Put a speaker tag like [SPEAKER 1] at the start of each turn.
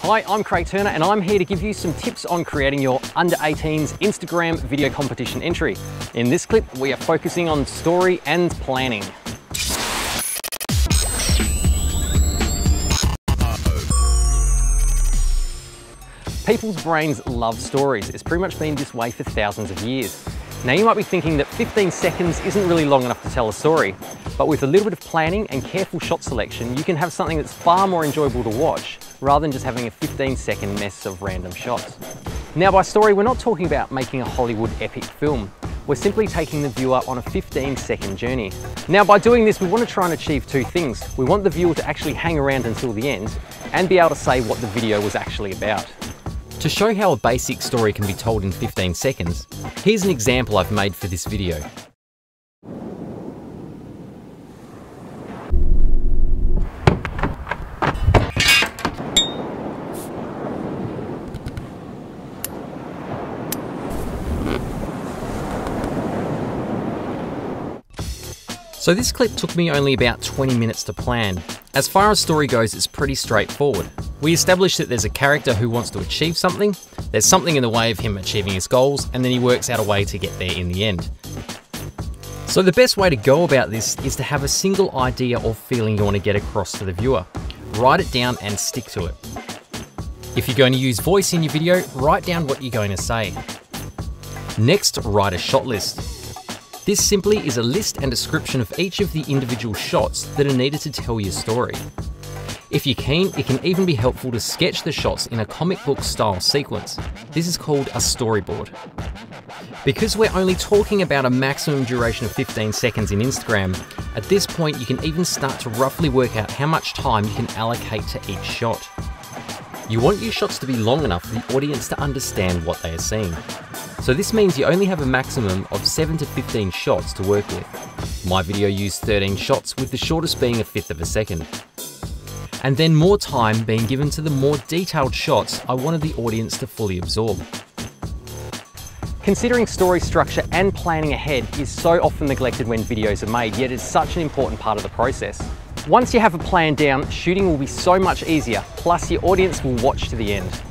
[SPEAKER 1] Hi, I'm Craig Turner and I'm here to give you some tips on creating your under 18s Instagram video competition entry. In this clip, we are focusing on story and planning. People's brains love stories. It's pretty much been this way for thousands of years. Now you might be thinking that 15 seconds isn't really long enough to tell a story, but with a little bit of planning and careful shot selection, you can have something that's far more enjoyable to watch, rather than just having a 15-second mess of random shots. Now by story, we're not talking about making a Hollywood epic film. We're simply taking the viewer on a 15-second journey. Now by doing this, we want to try and achieve two things. We want the viewer to actually hang around until the end and be able to say what the video was actually about. To show how a basic story can be told in 15 seconds, here's an example I've made for this video. So this clip took me only about 20 minutes to plan. As far as story goes, it's pretty straightforward. We established that there's a character who wants to achieve something, there's something in the way of him achieving his goals, and then he works out a way to get there in the end. So the best way to go about this is to have a single idea or feeling you want to get across to the viewer. Write it down and stick to it. If you're going to use voice in your video, write down what you're going to say. Next, write a shot list. This simply is a list and description of each of the individual shots that are needed to tell your story. If you're keen, it can even be helpful to sketch the shots in a comic book style sequence. This is called a storyboard. Because we're only talking about a maximum duration of 15 seconds in Instagram, at this point you can even start to roughly work out how much time you can allocate to each shot. You want your shots to be long enough for the audience to understand what they are seeing. So this means you only have a maximum of 7 to 15 shots to work with. My video used 13 shots, with the shortest being 1/5 of a second. And then more time being given to the more detailed shots I wanted the audience to fully absorb. Considering story structure and planning ahead is so often neglected when videos are made, yet it's such an important part of the process. Once you have a plan down, shooting will be so much easier, plus your audience will watch to the end.